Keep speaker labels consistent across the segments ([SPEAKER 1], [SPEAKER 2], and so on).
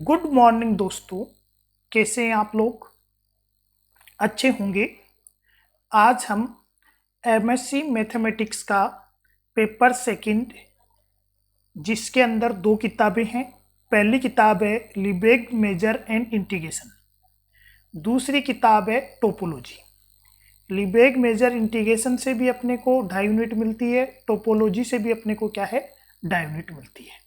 [SPEAKER 1] Good morning दोस्तों। कैसे हैं आप लोग? अच्छे होंगे। आज हम एमएससी मैथमेटिक्स का पेपर सेकंड, जिसके अंदर दो किताबें हैं। पहली किताब है लिबेग मेजर एंड इंटीग्रेशन, दूसरी किताब है टोपोलॉजी। लिबेग मेजर इंटीग्रेशन से भी अपने को 2.5 यूनिट मिलती है, टोपोलॉजी से भी अपने को क्या है 2.5 यूनिट मिलती है।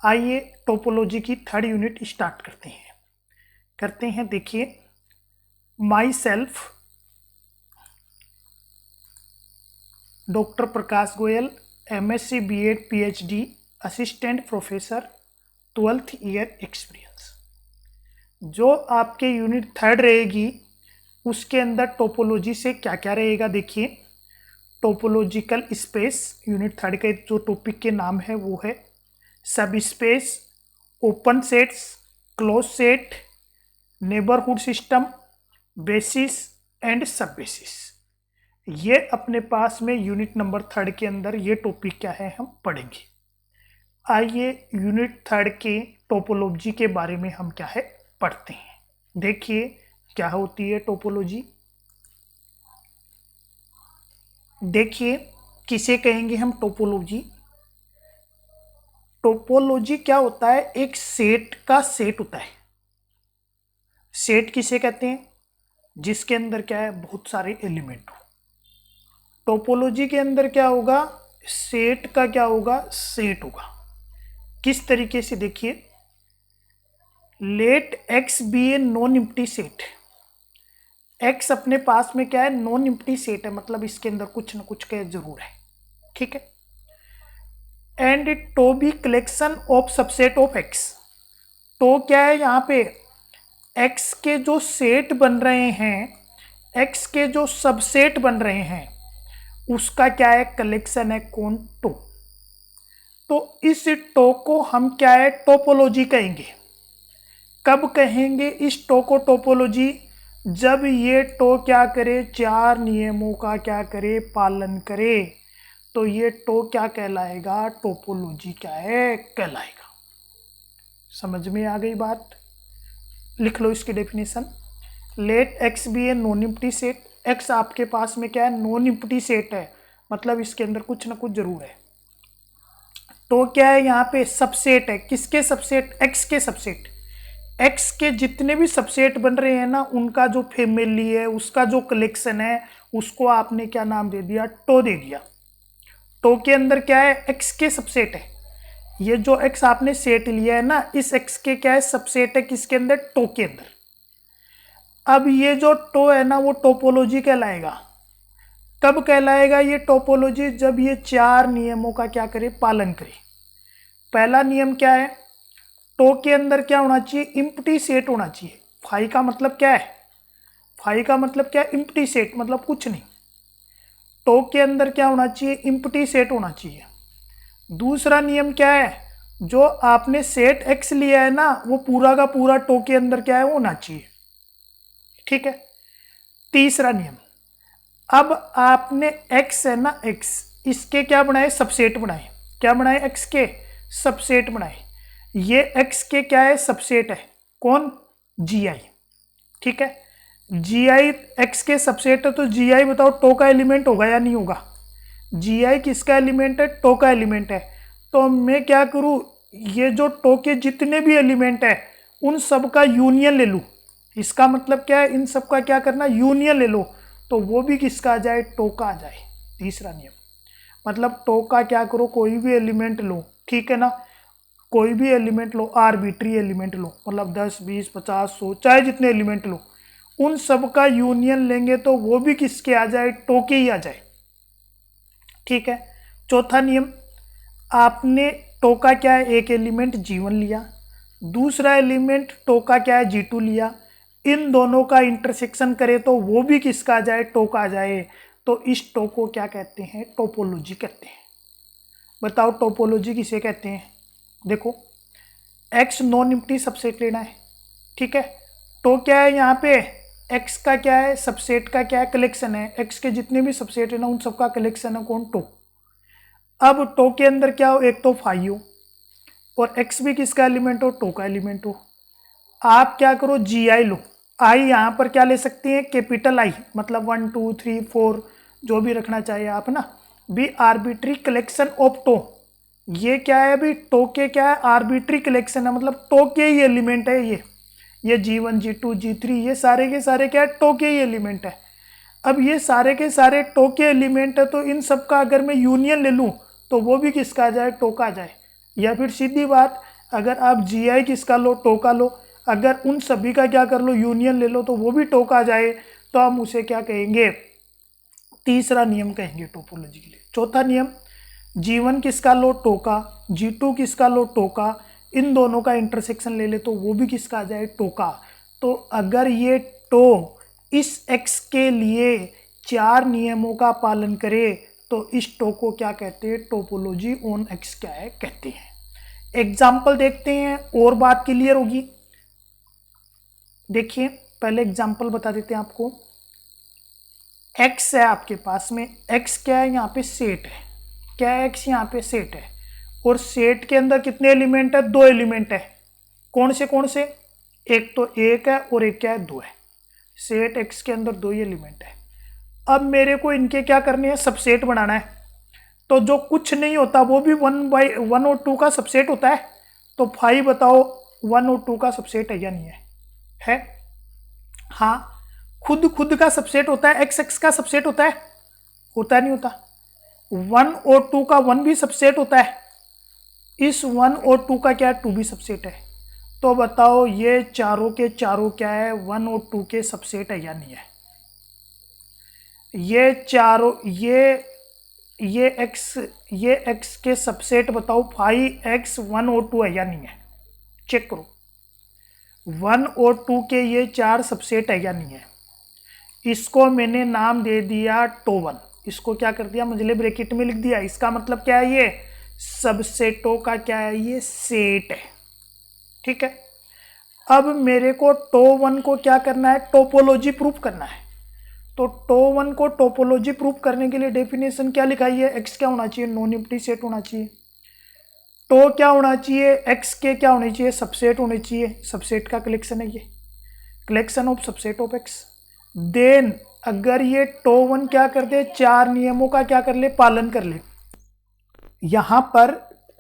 [SPEAKER 1] आइए टोपोलॉजी की 3rd यूनिट स्टार्ट करते हैं। देखिए, myself doctor Prakash Goyal, MSc BEd PhD, assistant professor, 12th year experience. जो आपके यूनिट 3rd रहेगी उसके अंदर टोपोलॉजी से क्या क्या रहेगा देखिए। टोपोलॉजिकल स्पेस, यूनिट 3rd के जो टॉपिक के नाम है वो है सब space, open sets, close set, neighbourhood system, basis and सब बेसिस। ये अपने पास में यूनिट नंबर 3rd के अंदर ये टॉपिक क्या है हम पढ़ेंगे। आइए यूनिट 3rd के टोपोलॉजी के बारे में हम क्या है पढ़ते हैं। देखिए क्या होती है टोपोलॉजी। देखिए, किसे कहेंगे हम टोपोलॉजी। टोपोलॉजी क्या होता है, एक सेट का सेट होता है। सेट किसे कहते हैं, जिसके अंदर क्या है बहुत सारे एलिमेंट हो। टोपोलॉजी के अंदर क्या होगा, सेट का क्या होगा, सेट होगा। किस तरीके से देखिए, let x be a non empty set. X अपने पास में क्या है, नॉन एम्प्टी सेट है, मतलब इसके अंदर कुछ ना कुछ का जरूर है, ठीक है। And tau be collection of subset of x. तो क्या है यहाँ पे, एक्स के जो सेट बन रहे हैं, एक्स के जो सबसेट बन रहे हैं, उसका क्या है कलेक्शन है, कौन, टो। तो इस टो को हम क्या है टोपोलॉजी कहेंगे। कब कहेंगे इस टो को टोपोलॉजी, जब ये टो क्या करे, 4 नियमों का क्या करे, पालन करे, तो ये टो क्या कहलाएगा, टोपोलॉजी क्या है कहलाएगा। समझ में आ गई बात? लिख लो इसकी definition. Let x be a non empty set. X आपके पास में क्या है, नॉन एम्प्टी सेट है, मतलब इसके अंदर कुछ ना कुछ जरूर है। तो क्या है यहाँ पे सबसेट है, किसके सबसेट, एक्स के सबसेट। एक्स के जितने भी सबसेट बन रहे हैं ना, उनका जो फैमिली है, उसका जो कलेक्शन है, उसको आपने क्या नाम दे दिया, टो दे दिया। टो के अंदर क्या है, एक्स के सबसेट है। ये जो एक्स आपने सेट लिया है ना, इस एक्स के क्या है सबसेट है, किसके अंदर, टो के अंदर। अब ये जो टो है ना, वो टोपोलॉजी कहलाएगा। कब कहलाएगा ये टोपोलॉजी, जब ये 4 नियमों का क्या करे, पालन करे। पहला नियम क्या है, टो के अंदर क्या होना चाहिए, इम्प्टी सेट होना चाहिए। फाई का मतलब क्या है, फाई का मतलब क्या है, इम्प्टी सेट, मतलब कुछ नहीं। टो के अंदर क्या होना चाहिए, इम्प्टी सेट होना चाहिए। दूसरा नियम क्या है, जो आपने सेट एक्स लिया है ना, वो पूरा का पूरा टो के अंदर क्या है होना चाहिए, ठीक है। तीसरा नियम, अब आपने एक्स है ना, एक्स, इसके क्या बनाए, सबसेट बनाए। क्या बनाए, एक्स के सबसेट बनाए। ये एक्स के क्या है, सबसेट है, कौन, जी आई, ठीक है। जी आई एक्स के सबसेट है, तो जी आई बताओ टो का एलिमेंट होगा या नहीं होगा। जी आई किसका एलिमेंट है, टो का एलिमेंट है। तो मैं क्या करूँ, ये जो टो के जितने भी एलिमेंट है उन सब का यूनियन ले लूँ। इसका मतलब क्या है, इन सब का क्या करना, यूनियन ले लो, तो वो भी किसका आ जाए, टो का आ जाए। तीसरा नियम, मतलब टो का क्या करो, कोई भी एलिमेंट लो, ठीक है ना, कोई भी एलिमेंट लो, आर्बिट्री एलिमेंट लो, मतलब 10, 20, 50, 100, चाहे जितने एलिमेंट लो, उन सब का यूनियन लेंगे तो वो भी किसके आ जाए, टो के ही आ जाए, ठीक है। चौथा नियम, आपने टो का क्या है, एक एलिमेंट G1 लिया, दूसरा एलिमेंट टो का क्या है, G2 लिया, इन दोनों का इंटरसेक्शन करे तो वो भी किसका आ जाए, टो का आ जाए। तो इस टो को क्या कहते हैं, टोपोलॉजी कहते हैं। बताओ टोपोलॉजी किसे कहते हैं। देखो, एक्स नॉन एम्प्टी सबसेट लेना है, ठीक है। टो क्या है यहाँ पे, एक्स का क्या है, सबसेट का क्या है, कलेक्शन है। एक्स के जितने भी सबसेट है ना, उन सबका कलेक्शन है, कौन, टो। अब टो के अंदर क्या हो, एक तो फाई हो, और एक्स भी किसका एलिमेंट हो, टो का एलिमेंट हो। आप क्या करो, जी आई लो। आई यहाँ पर क्या ले सकते हैं, कैपिटल आई, मतलब 1 2 3 4 जो भी रखना चाहिए आप ना। Be arbitrary collection of tau, ये क्या है अभी, टो के क्या है, आर्बिट्री कलेक्शन है, मतलब टो के ही एलिमेंट है ये G1 G2 G3 ये सारे के सारे क्या है, टो के ही एलिमेंट है। अब ये सारे के सारे टो के एलिमेंट है, तो इन सब का अगर मैं यूनियन ले लूँ तो वो भी किसका आ जाए, टो का आ जाए। या फिर सीधी बात, अगर आप जी आई किसका लो, टो का लो, अगर उन सभी का क्या कर लो, यूनियन ले लो तो वो भी टो का आ जाए, तो हम उसे क्या कहेंगे, तीसरा नियम कहेंगे टोपोलॉजी के लिए। चौथा नियम, G1 किसका लो, टो का, G2 किसका लो, टो का, इन दोनों का इंटरसेक्शन ले ले तो वो भी किसका आ जाए, टो का। तो अगर ये टो इस x के लिए 4 नियमों का पालन करे तो इस टो को क्या कहते हैं, टोपोलॉजी ऑन x क्या है कहते हैं। एग्जाम्पल देखते हैं और बात क्लियर होगी। देखिए पहले एग्जाम्पल बता देते हैं आपको। x है आपके पास में, x क्या है, यहाँ पे सेट है, क्या है, x यहाँ पे सेट है, और सेट के अंदर कितने एलिमेंट है, 2 एलिमेंट है। कौन से, एक तो 1 है और एक क्या है, 2 है। सेट x के अंदर 2 एलिमेंट है। अब मेरे को इनके क्या करनी है, सबसेट बनाना है। तो जो कुछ नहीं होता वो भी 1 और 2 का सबसेट होता है। तो 5 बताओ 1 और 2 का सबसेट है या नहीं है? हाँ, खुद का सबसेट होता है, x का सबसेट होता है नहीं होता। 1 और 2 का 1 भी सबसेट होता है, इस 1 और 2 का क्या है, 2 भी सबसेट है। तो बताओ ये चारों के चारों क्या है, 1 और 2 के सबसेट है या नहीं है? ये चारों ये x के सबसेट बताओ 5x 1 और 2 है या नहीं है? चेक करो, 1 और 2 के ये 4 सबसेट है या नहीं है? इसको मैंने नाम दे दिया टो1, इसको क्या कर दिया, मंझले ब्रैकेट में लिख दिया। इसका मतलब क्या है, ये सबसेटों का क्या है, ये सेट है। ठीक है, अब मेरे को टो1 को क्या करना है, टोपोलॉजी प्रूफ करना है। तो टो1 को टोपोलॉजी प्रूफ करने के लिए डेफिनेशन क्या लिखाई है, x क्या होना चाहिए, नॉन एम्प्टी सेट होना चाहिए। टो क्या होना चाहिए, x के क्या होने चाहिए, सबसेट होने चाहिए। सबसेट का कलेक्शन है ये, collection of subset of x। Then अगर ये टो1 क्या कर दे, 4 नियमों का क्या कर ले, पालन कर ले। यहां पर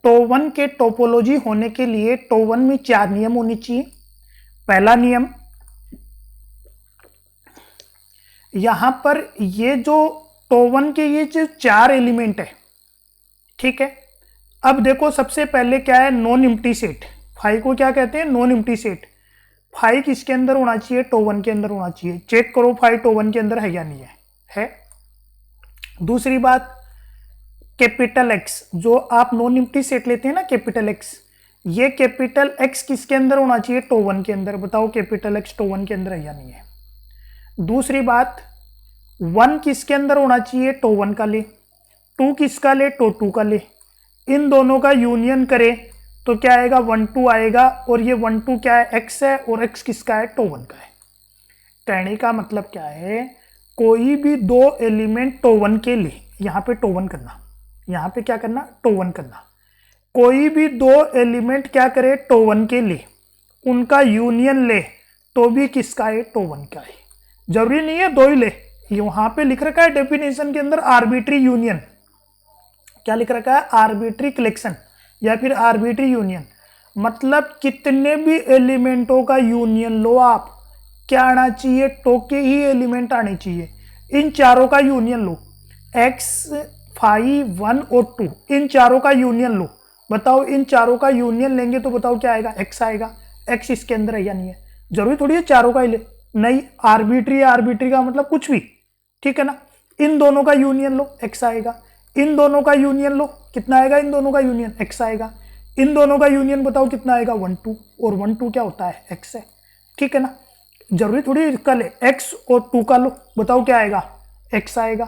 [SPEAKER 1] टो1 के टोपोलॉजी होने के लिए टो1 में 4 नियम होने चाहिए। पहला नियम, यहां पर ये जो टो1 के ये जो 4 एलिमेंट है, ठीक है। अब देखो सबसे पहले क्या है, नॉन एम्प्टी सेट। 5 को क्या कहते हैं, नॉन एम्प्टी सेट। 5 किसके अंदर होना चाहिए, टो1 के अंदर होना चाहिए। चेक करो 5 टो1 के अंदर है या नहीं है? दूसरी बात, कैपिटल एक्स, जो आप नॉन एम्प्टी सेट लेते हैं ना, कैपिटल एक्स, ये कैपिटल एक्स किसके अंदर होना चाहिए, टो1 के अंदर। बताओ कैपिटल एक्स टो1 के अंदर है या नहीं है? दूसरी बात, 1 किसके अंदर होना चाहिए, टो1 का ले, 2 किसका ले, टो2 का ले। इन दोनों का यूनियन करें तो क्या आएगा, 1 2 आएगा, और ये 1 2 क्या है, x है, और x किसका है, टो1 का है। कहने का मतलब क्या है, कोई भी 2 एलिमेंट टो1 के ले, यहाँ पे टो1 करना, यहाँ पे क्या करना, टो1 करना। कोई भी 2 एलिमेंट क्या करे, टो1 के ले, उनका यूनियन ले तो भी किसका है, टो1 का है। जरूरी नहीं है 2 ही ले, यहाँ पे लिख रखा है डेफिनेशन के अंदर आर्बिट्री यूनियन। क्या लिख रखा है, आर्बिट्री कलेक्शन या फिर आर्बिट्री यूनियन। मतलब कितने भी एलिमेंटों का यूनियन लो आप, क्या आना चाहिए, टो के ही एलिमेंट आने चाहिए। इन चारों का यूनियन लो, x 5 1 और 2, इन चारों का यूनियन लो। बताओ इन चारों का यूनियन लेंगे तो बताओ क्या आएगा, x आएगा। x इसके अंदर है या नहीं है? जरूरी थोड़ी है चारों का ही ले, नहीं, आर्बिट्री आर्बिट्री का मतलब कुछ भी, ठीक है ना। इन दोनों का यूनियन लो, x आएगा। इन दोनों का यूनियन लो, कितना आएगा, इन दोनों का यूनियन x आएगा। इन दोनों का यूनियन बताओ कितना आएगा, 1 2, और 1 2 क्या होता है, x है, ठीक है ना। जरूरी थोड़ी इसका ले, x और 2 का लो, बताओ क्या आएगा, x आएगा।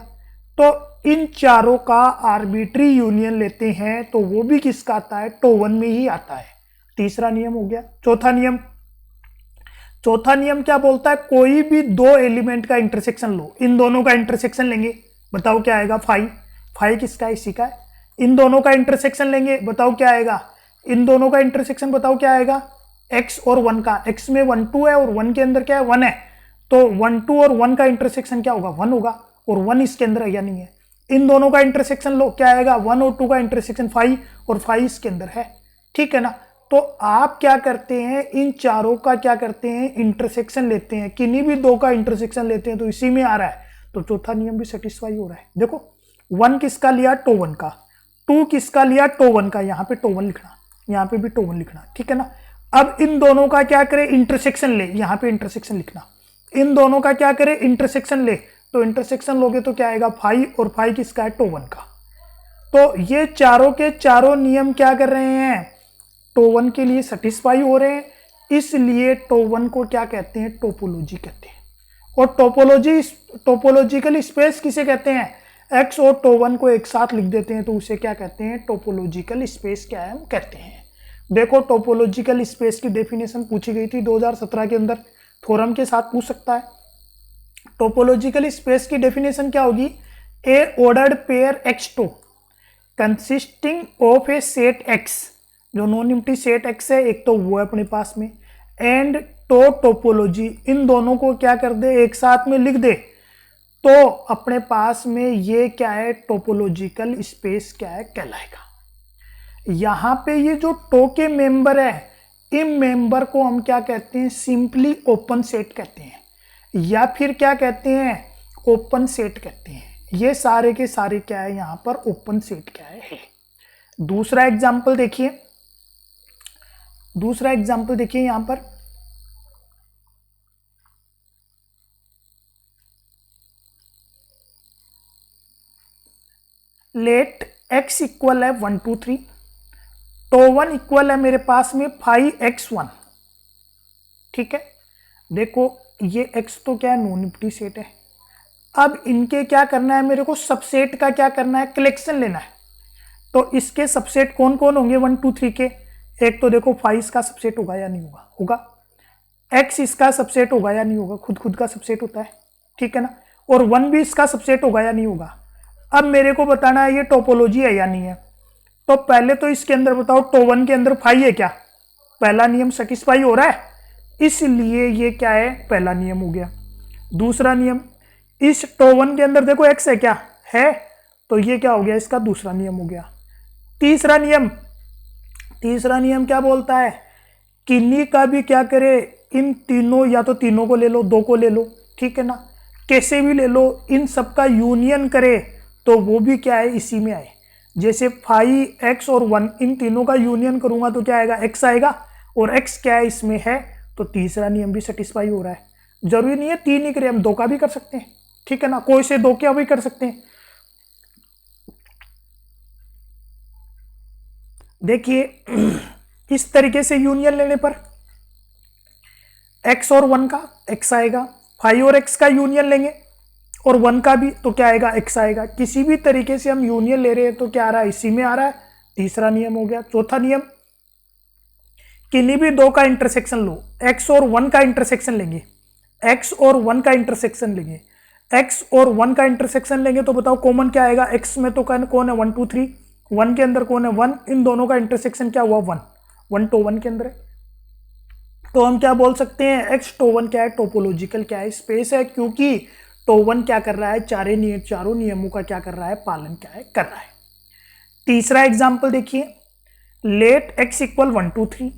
[SPEAKER 1] तो इन चारों का आर्बिट्री यूनियन लेते हैं तो वो भी किसका आता है, टो1 में ही आता है। तीसरा नियम हो गया। चौथा नियम क्या बोलता है, कोई भी 2 एलिमेंट का इंटरसेक्शन लो, इन दोनों का इंटरसेक्शन लेंगे, बताओ क्या आएगा, 5 किसका है, इसी का है। इन दोनों का इंटरसेक्शन लेंगे, बताओ क्या आएगा, इन दोनों का इंटरसेक्शन बताओ क्या आएगा, एक्स और 1 का, एक्स में 1 2 है और 1 के अंदर क्या है 1 है, तो 1 2 और 1 का इंटरसेक्शन क्या होगा 1 होगा, और 1 इसके अंदर है या नहीं है। इन दोनों का इंटरसेक्शन लो क्या आएगा 1 और 2 का इंटरसेक्शन 5 और 5 इसके अंदर है, ठीक है ना। तो आप क्या करते हैं इन चारों का क्या करते हैं इंटरसेक्शन लेते हैं, किन्हीं भी दो का इंटरसेक्शन लेते हैं तो इसी में आ रहा है, तो चौथा नियम भी सेटिस्फाई हो रहा है। देखो 1 किसका लिया टो 1 का, 2 किसका लिया टो 1 का, यहाँ पे टो 1 लिखना, यहाँ पे भी टो 1 लिखना, ठीक है ना। अब इन दोनों का क्या करें इंटरसेक्शन ले, यहाँ पे इंटरसेक्शन लिखना, इन दोनों का क्या करें इंटरसेक्शन ले, तो इंटरसेक्शन लोगे तो क्या आएगा 5 और 5 किसका है टो 1 का। तो ये चारों के चारों नियम क्या कर रहे हैं टो 1 के लिए सेटिस्फाई हो रहे हैं, इसलिए टो 1 को क्या कहते हैं टोपोलॉजी कहते हैं। और टोपोलॉजिकल स्पेस किसे कहते हैं, एक्स और टो 1 को एक साथ लिख देते हैं तो उसे क्या कहते हैं टोपोलॉजिकल स्पेस क्या है हम कहते हैं। देखो टोपोलॉजिकल स्पेस की डेफिनेशन पूछी गई थी 2017 के अंदर, थ्योरम के साथ पूछ सकता है। टोपोलॉजिकल स्पेस की डेफिनेशन क्या होगी, ए ऑर्डर्ड पेयर एक्स टो consisting of a set X, जो नॉन एम्प्टी सेट एक्स है एक तो वो है अपने पास में, एंड टोपोलॉजी, इन दोनों को क्या कर दे एक साथ में लिख दे, तो अपने पास में ये क्या है टोपोलॉजिकल स्पेस क्या है कहलाएगा। यहां पे ये जो टो के मेंबर है इन मेंबर को हम क्या कहते हैं सिंपली ओपन सेट कहते हैं, या फिर क्या कहते हैं ओपन सेट कहते हैं। ये सारे के सारे क्या है यहां पर ओपन सेट क्या है। दूसरा एग्जांपल देखिए, दूसरा एग्जांपल देखिए यहां पर, लेट x इक्वल है 1 2 3, तो 1 इक्वल है मेरे पास में 5x1, ठीक है। देखो ये x तो क्या है नॉन एम्प्टी सेट है, अब इनके क्या करना है मेरे को सबसेट का क्या करना है कलेक्शन लेना है। तो इसके सबसेट कौन कौन होंगे 1 2 3 के, एक तो देखो 5 इसका सबसेट होगा या नहीं होगा, होगा। x इसका सबसेट होगा या नहीं होगा, खुद का सबसेट होता है, ठीक है ना। और 1 भी इसका सबसेट होगा या नहीं होगा। अब मेरे को बताना है ये टोपोलॉजी है या नहीं है, तो पहले तो इसके अंदर बताओ टो 1 के अंदर 5 है क्या, पहला नियम सेटिस्फाई हो रहा है, इसलिए ये क्या है पहला नियम हो गया। दूसरा नियम, इस टो 1 के अंदर देखो x है क्या है, तो ये क्या हो गया इसका दूसरा नियम हो गया। तीसरा नियम क्या बोलता है, किन्हीं का भी क्या करे इन तीनों, या तो तीनों को ले लो दो को ले लो, ठीक है ना, कैसे भी ले लो, इन सब का यूनियन करे तो वो भी क्या है इसी में आए। जैसे 5x और 1 इन तीनों का यूनियन करूंगा तो क्या आएगा x आएगा, और x क्या है इसमें है, तो तीसरा नियम भी सेटिस्फाई हो रहा है। जरूरी नहीं है 3 ही करें, हम 2 का भी कर सकते हैं, ठीक है ना, कोई से 2 क्या भी कर सकते हैं। देखिए इस तरीके से यूनियन लेने पर x और 1 का x आएगा, 5 और x का यूनियन लेंगे और 1 का भी तो क्या आएगा x आएगा। किसी भी तरीके से हम यूनियन ले रहे हैं तो क्या आ रहा है इसी में आ रहा है, तीसरा नियम हो गया। चौथा नियम, किन्हीं भी दो का इंटरसेक्शन लो, x और 1 का इंटरसेक्शन लेंगे, x और 1 का इंटरसेक्शन लेंगे, x और 1 का इंटरसेक्शन लेंगे तो बताओ कॉमन क्या आएगा, x में तो कौन है 1 2 3, 1 के अंदर कौन है 1, इन दोनों का इंटरसेक्शन क्या हुआ 1 टो 1 के अंदर है। तो हम क्या बोल सकते हैं x टो 1 क्या है टोपोलॉजिकल क्या है स्पेस है, क्योंकि टो 1 क्या कर रहा है चारों नियमों का क्या कर रहा है पालन क्या है कर रहा है। तीसरा एग्जाम्पल देखिए, लेट x इक्वल 1 2 3,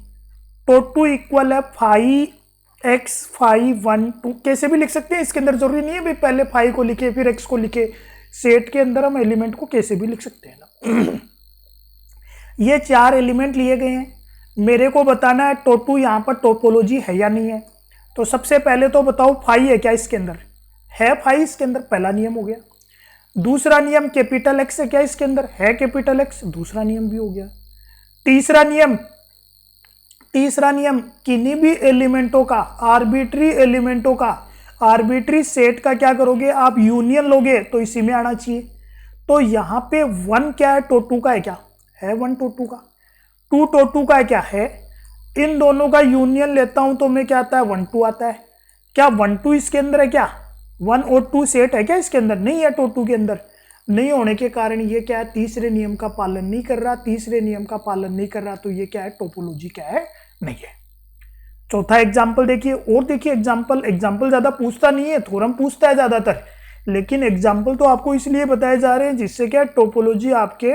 [SPEAKER 1] तो 2 इक्वल है 5x 5 1 2, कैसे भी लिख सकते हैं, इसके अंदर जरूरी नहीं है भी पहले 5 को लिखे फिर x को लिखे, सेट के अंदर हम एलिमेंट को कैसे भी लिख सकते हैं ना। ये 4 एलिमेंट लिए गए हैं, मेरे को बताना है टो 2 यहाँ पर टोपोलॉजी है या नहीं है। तो सबसे पहले तो बताओ 5 है क्या इसके अंदर, है 5 इसके अंदर, पहला नियम हो गया। दूसरा नियम कैपिटल एक्स है क्या इसके अंदर, है कैपिटल एक्स, दूसरा नियम भी हो गया। तीसरा नियम किन्हीं भी एलिमेंटों का आर्बिट्री सेट का क्या करोगे आप यूनियन लोगे तो इसी में आना चाहिए। तो यहां पे 1 क्या है टो 2 का है क्या, है 1 टो 2 का, 2 टो 2 का है क्या है, इन दोनों का यूनियन लेता हूं तो मैं क्या आता है 1 2 आता है। क्या 1 2 इसके अंदर है क्या, 1 और 2 सेट है क्या इसके अंदर, नहीं है टो 2 के अंदर, नहीं होने के कारण ये क्या है तीसरे नियम का पालन नहीं कर रहा, तो ये क्या है टोपोलॉजी क्या है नहीं है। चौथा एग्जाम्पल देखिए, और देखिए एग्जाम्पल ज्यादा पूछता नहीं है, थ्योरम पूछता है ज्यादातर, लेकिन एग्जाम्पल तो आपको इसलिए बताए जा रहे हैं जिससे क्या टोपोलॉजी आपके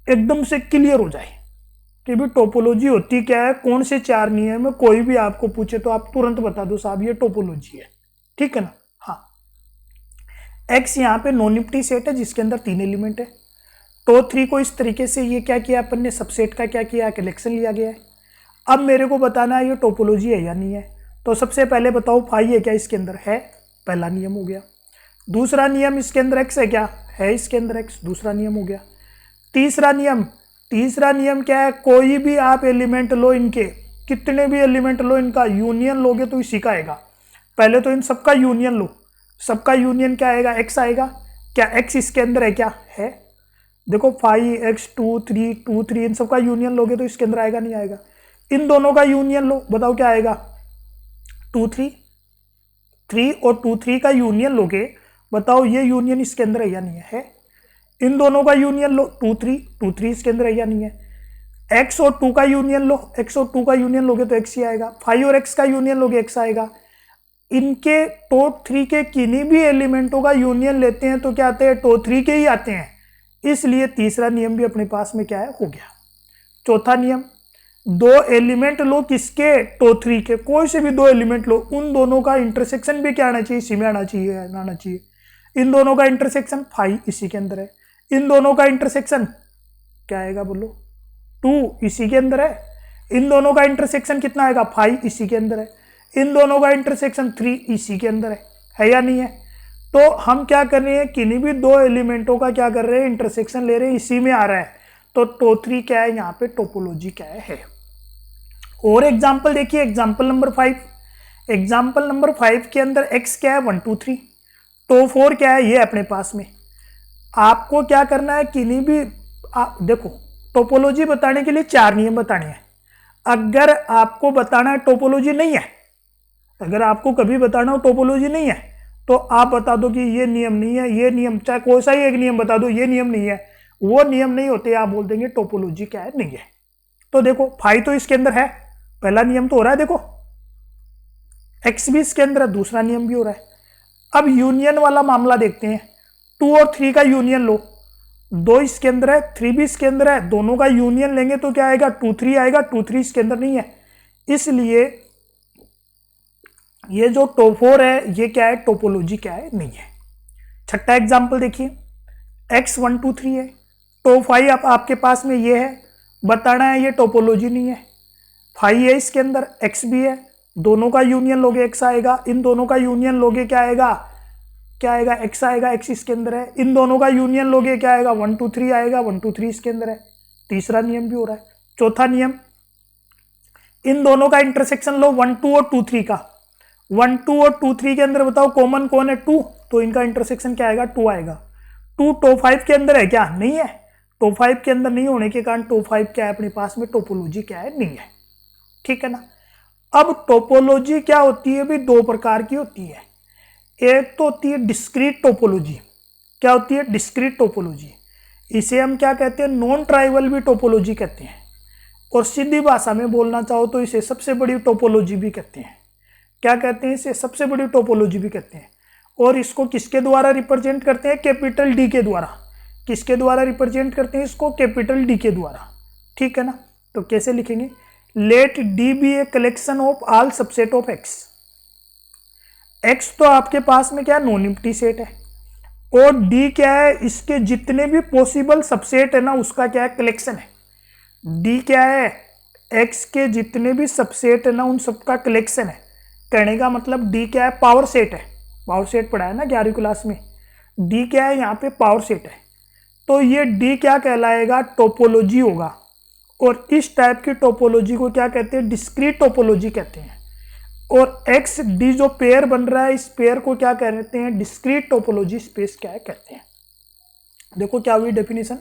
[SPEAKER 1] एकदम से क्लियर हो जाए कि भी टोपोलॉजी होती क्या है, कौन से 4 नियम है, कोई भी आपको पूछे तो आप तुरंत बता दो साहब ये टोपोलॉजी है, ठीक है ना। हाँ, एक्स यहाँ पे नॉन एम्प्टी सेट है जिसके अंदर 3 एलिमेंट है। तो 3 को इस तरीके से ये क्या किया अपन ने, सबसेट का क्या किया, कलेक्शन लिया गया है। अब मेरे को बताना है ये टोपोलॉजी है या नहीं है। तो सबसे पहले बताओ फाई है क्या इसके अंदर, है, पहला नियम हो गया। दूसरा नियम इसके अंदर एक्स है क्या, है इसके अंदर एक्स, दूसरा नियम हो गया। तीसरा नियम क्या है, कोई भी आप एलिमेंट लो, इनके कितने भी एलिमेंट लो, इनका यूनियन लोगे तो इसी का आएगा। पहले तो इन सबका यूनियन लो, सबका यूनियन क्या आएगा, एक्स आएगा। क्या एक्स इसके अंदर है क्या, है। देखो 5x 2 3 2 3 इन सबका यूनियन लोगे तो इसके अंदर आएगा, नहीं आएगा। इन दोनों का यूनियन लो, बताओ क्या आएगा, 2 3 3 और 2 3 का यूनियन लोगे, बताओ ये यूनियन इसके अंदर है या नहीं है। इन दोनों का यूनियन लो, 2 3 इसके अंदर है या नहीं है। x और 2 का यूनियन लो, x और 2 का यूनियन लोगे तो x ही आएगा। 5 और x का यूनियन लोगे x आएगा। इनके टॉप 3 के किन्हीं भी एलिमेंटों का यूनियन लेते हैं तो क्या आते हैं, टॉप 3 के ही आते हैं। इसलिए तीसरा नियम भी अपने पास में क्या है, हो गया। चौथा नियम, 2 एलिमेंट लो, किसके, टॉप 3 के, कोई से भी 2 एलिमेंट लो, उन दोनों का इंटरसेक्शन भी क्या आना चाहिए, इसी में आना चाहिए। इन दोनों का इंटरसेक्शन 5 इसी के अंदर है। इन दोनों का इंटरसेक्शन क्या आएगा, बोलो, 2 इसी के अंदर है। इन दोनों का इंटरसेक्शन कितना आएगा, 5 इसी के अंदर है। इन दोनों का इंटरसेक्शन 3 इसी के अंदर है या नहीं है। तो हम क्या कर रहे हैं, किन्हीं भी 2 एलिमेंटों का क्या कर रहे हैं, इंटरसेक्शन ले रहे हैं, इसी में आ रहा है। तो टॉप 3 क्या है, यहाँ पे टोपोलॉजी क्या है। और एग्जाम्पल देखिए, एग्जाम्पल नंबर 5। एग्जाम्पल नंबर 5 के अंदर x क्या है, 1 2 3, टॉप 4 क्या है, ये अपने पास में। आपको क्या करना है, किन्हीं भी देखो, टोपोलॉजी बताने के लिए 4 नियम बताने हैं। अगर आपको बताना है टोपोलॉजी नहीं है, अगर आपको कभी बताना हो टोपोलॉजी नहीं है, तो आप बता दो कि ये नियम नहीं है, ये नियम, चाहे कोई सा ही एक नियम बता दो, ये नियम नहीं है, वो नियम नहीं होते, आप बोल देंगे टोपोलॉजी क्या है, नहीं है। तो देखो 5 तो इसके अंदर है, पहला नियम तो हो रहा है, देखो x भी इसके अंदर है, दूसरा नियम भी हो रहा है। अब यूनियन वाला मामला देखते हैं। 2 और 3 का यूनियन लो, 2 इसके अंदर है, 3 भी इसके अंदर है, दोनों का यूनियन लेंगे तो क्या आएगा, 2 3 आएगा। 2 3 इसके अंदर नहीं है, इसलिए ये जो टॉप 4 है ये क्या है, टोपोलॉजी क्या है, नहीं है। छठा एग्जाम्पल देखिए, x 1 2 3 है, टॉप 5 आपके पास में ये है, बताना है ये टोपोलॉजी नहीं है। 5 है इसके अंदर, x भी है, दोनों का यूनियन लोगे x आएगा। इन दोनों का यूनियन लोगे क्या आएगा, x आएगा, x इसके अंदर है। इन दोनों का यूनियन लोगे क्या आएगा, 1 2 3 आएगा, 1 2 3 इसके अंदर है। तीसरा नियम भी हो रहा है। चौथा नियम, इन दोनों का इंटरसेक्शन लो, 1 2 और 2 3 का। 1 2 और 2 3 के अंदर बताओ कॉमन कौन है, 2, तो इनका इंटरसेक्शन क्या आएगा, 2 आएगा। 2 टॉप 5 के अंदर है क्या, नहीं है। टॉप 5 के अंदर नहीं होने के कारण टॉप 5 क्या है अपने पास में, टोपोलॉजी क्या है, नहीं है, ठीक है ना। अब टोपोलॉजी क्या होती है भी, 2 प्रकार की होती है। एक तो होती है डिस्क्रीट टोपोलॉजी। क्या होती है, डिस्क्रीट टोपोलॉजी, इसे हम क्या कहते हैं, नॉन ट्राइवल भी टोपोलॉजी कहते हैं, और सीधी भाषा में बोलना चाहो तो इसे सबसे बड़ी टोपोलॉजी भी कहते हैं। क्या कहते हैं, इसे सबसे बड़ी टोपोलॉजी भी कहते हैं। और इसको किसके द्वारा रिप्रेजेंट करते हैं, कैपिटल डी के द्वारा। किसके द्वारा रिप्रेजेंट करते हैं इसको, कैपिटल डी के द्वारा, ठीक है ना। तो कैसे लिखेंगे, let d be a collection of all subset of x. X तो आपके पास में क्या, नॉन एम्प्टी सेट है, और डी क्या है, इसके जितने भी पॉसिबल सबसेट है ना उसका क्या है, कलेक्शन है। डी क्या है, एक्स के जितने भी सबसेट है ना उन सबका कलेक्शन है। कहने का मतलब डी क्या है, पावर सेट है। पावर सेट पढ़ा है ना 11वीं क्लास में। डी क्या है, यहाँ पे पावर सेट है, तो ये डी क्या कहलाएगा, टोपोलॉजी होगा। और इस टाइप की टोपोलॉजी को क्या कहते हैं, डिस्क्रीट टोपोलॉजी कहते हैं। और एक्स डी जो पेयर बन रहा है, इस पेयर को क्या कहते हैं, डिस्क्रीट टोपोलॉजी स्पेस क्या है कहते हैं। देखो क्या हुई definition,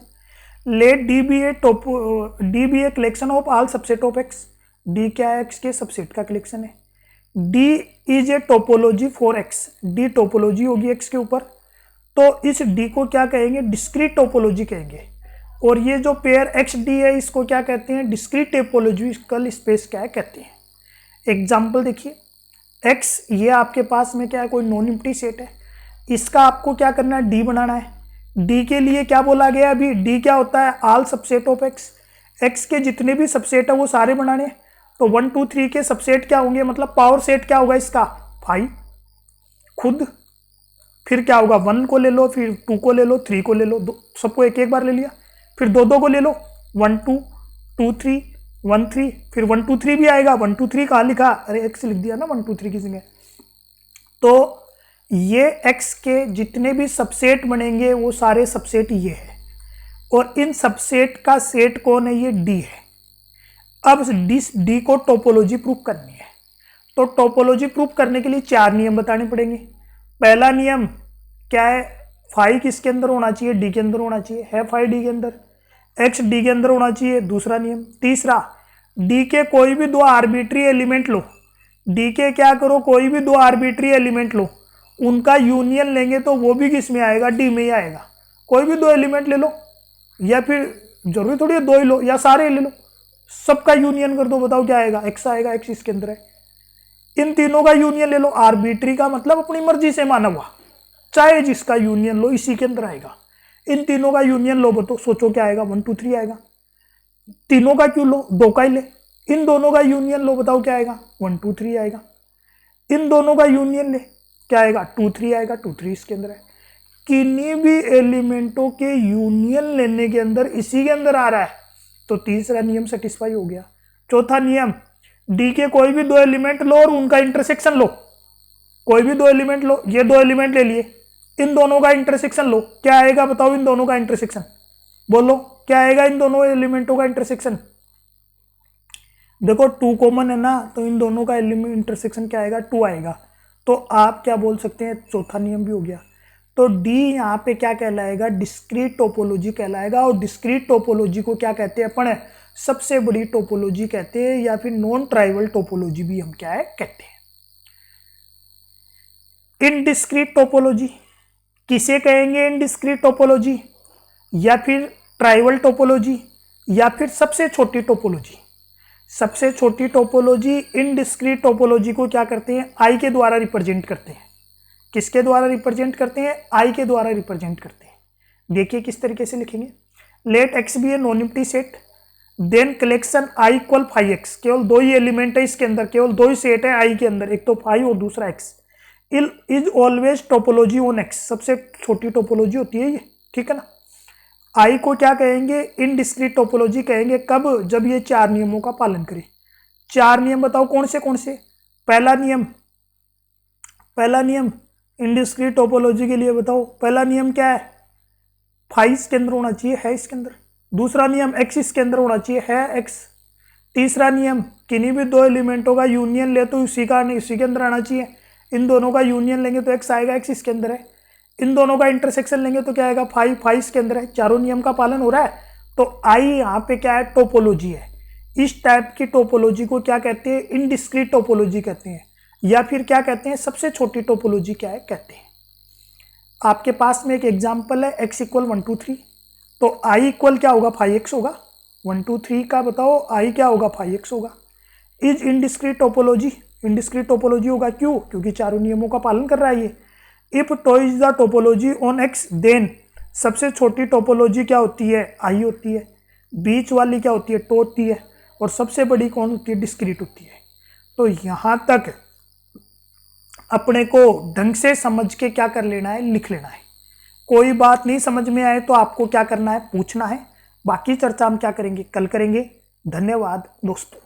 [SPEAKER 1] let d be a collection of all subset of x. D क्या है, एक्स के सबसेट का कलेक्शन है। D is a topology for x, d topology होगी एक्स के ऊपर, तो इस डी को क्या कहेंगे, डिस्क्रीट टोपोलॉजी कहेंगे। और ये जो पेयर एक्स डी है इसको क्या कहते हैं, डिस्क्रीट टोपोलॉजिकल स्पेस क्या है कहते हैं। एग्जाम्पल देखिए, x ये आपके पास में क्या है, कोई नॉन एम्प्टी सेट है, इसका आपको क्या करना है, डी बनाना है। डी के लिए क्या बोला गया अभी, डी क्या होता है, all subset of x, x के जितने भी सबसेट है वो सारे बनाने हैं। तो 1 2 3 के सबसेट क्या होंगे, मतलब पावर सेट क्या होगा इसका 5 खुद, फिर क्या होगा 1 को ले लो, फिर 2 को ले लो, 3 को ले लो, सबको एक एक बार ले लिया, फिर दो दो को ले लो, 1 2 2 3 1 3, फिर 1 2 3 भी आएगा, 1 2 3 कहाँ लिखा, अरे एक्स लिख दिया ना 1 2 3 किसी ने। तो ये एक्स के जितने भी सबसेट बनेंगे वो सारे सबसेट ये है, और इन सबसेट का सेट कौन है, ये डी है। अब डी को टोपोलॉजी प्रूफ करनी है, तो टोपोलॉजी प्रूफ करने के लिए 4 नियम बताने पड़ेंगे। पहला नियम क्या है, फाई किसके अंदर होना चाहिए, डी के अंदर होना चाहिए, है फाई डी के अंदर, एक्स डी के अंदर होना चाहिए, दूसरा नियम। तीसरा, डी के कोई भी 2 आर्बिट्री एलिमेंट लो, डी के क्या करो, कोई भी 2 आर्बिट्री एलिमेंट लो, उनका यूनियन लेंगे तो वो भी किस में आएगा, डी में ही आएगा। कोई भी 2 एलिमेंट ले लो, या फिर जरूरी थोड़ी है 2 ही लो, या सारे ले लो, सबका यूनियन कर दो, बताओ क्या आएगा, एक्स आएगा, एक्स इसके अंदर है। इन तीनों का यूनियन ले लो, आर्बिट्री का मतलब अपनी मर्जी से माना हुआ, चाहे जिसका यूनियन लो इसी के अंदर आएगा। इन तीनों का यूनियन लो, बताओ सोचो क्या आएगा, 1 2 3 आएगा। तीनों का क्यों लो, 2 का ही ले। इन दोनों का यूनियन लो, बताओ क्या आएगा, 1 2 3 आएगा। इन दोनों का यूनियन ले, क्या आएगा, 2 3 आएगा, 2 3 इसके अंदर है। किन्हीं भी एलिमेंटों के यूनियन लेने के अंदर इसी के अंदर आ रहा है, तो तीसरा नियम सेटिस्फाई हो गया। चौथा नियम, डी के कोई भी 2 एलिमेंट लो और उनका इंटरसेक्शन लो, कोई भी 2 एलिमेंट लो, ये 2 एलिमेंट ले लिए, इन दोनों का इंटरसेक्शन लो, क्या आएगा बताओ, इन दोनों का इंटरसेक्शन, बोलो क्या आएगा इन दोनों एलिमेंटों का इंटरसेक्शन। देखो 2 कॉमन है ना, तो इन दोनों का एलिमेंट इंटरसेक्शन क्या आएगा, 2 आएगा। तो आप क्या बोल सकते हैं, चौथा नियम भी हो गया। तो डी यहाँ पे क्या कहलाएगा, डिस्क्रीट टोपोलॉजी कहलाएगा। और डिस्क्रीट टोपोलॉजी को क्या कहते हैं अपन, सबसे बड़ी टोपोलॉजी कहते हैं, या फिर नॉन ट्राइवल टोपोलॉजी भी हम क्या है कहते हैं। इनडिस्क्रीट टोपोलॉजी किसे कहेंगे, इनडिस्क्रीट टोपोलॉजी, या फिर ट्राइवल टोपोलॉजी, या फिर सबसे छोटी टोपोलॉजी। सबसे छोटी टोपोलॉजी इनडिस्क्रीट टोपोलॉजी को क्या करते हैं, आई के द्वारा रिप्रेजेंट करते हैं। किसके द्वारा रिप्रेजेंट करते हैं, आई के द्वारा रिप्रेजेंट करते हैं। देखिए किस तरीके से लिखेंगे, let x be a non empty set, then collection I equal 5x, केवल 2 ही एलिमेंट है इसके अंदर, केवल 2 ही सेट है आई के अंदर, एक तो 5 और दूसरा x, is always topology on x, सबसे छोटी टोपोलॉजी होती है ये, ठीक है ना। आई को क्या कहेंगे, इनडिस्क्रीट टोपोलॉजी कहेंगे, कब, जब ये 4 नियमों का पालन करे। 4 नियम बताओ कौन से कौन से। पहला नियम इनडिस्क्रीट टोपोलॉजी के लिए बताओ, पहला नियम क्या है, 5 इसके अंदर होना चाहिए, है इसके अंदर। दूसरा नियम x इसके अंदर होना चाहिए, है x। तीसरा नियम, किन्हीं भी 2 एलिमेंटों का यूनियन ले तो उसी के अंदर आना चाहिए, इन दोनों का यूनियन लेंगे तो x आएगा, x इसके अंदर है। इन दोनों का इंटरसेक्शन लेंगे तो क्या आएगा, 5 इसके अंदर है। चारों नियम का पालन हो रहा है, तो आई यहाँ पे क्या है, टोपोलॉजी है। इस टाइप की टोपोलॉजी को क्या कहते हैं, इनडिस्क्रीट टोपोलॉजी कहते हैं, या फिर क्या कहते हैं, सबसे छोटी टोपोलॉजी क्या है कहते हैं। आपके पास में एक एग्जाम्पल है, x इक्वल 1 2 3, तो i इक्वल क्या होगा, 5x होगा। 1 2 3 का बताओ i क्या होगा, 5x होगा। Is indiscrete topology, indiscrete topology होगा, क्यों, क्योंकि चारों नियमों का पालन कर रहा है ये। If tau is the topology on x, then सबसे छोटी टोपोलॉजी क्या होती है, i होती है। बीच वाली क्या होती है, टो होती है। और सबसे बड़ी कौन होती है, डिस्क्रीट होती है। तो यहाँ तक अपने को ढंग से समझ के क्या कर लेना है, लिख लेना है। कोई बात नहीं समझ में आए तो आपको क्या करना है, पूछना है। बाकी चर्चा हम क्या करेंगे, कल करेंगे। धन्यवाद दोस्तों।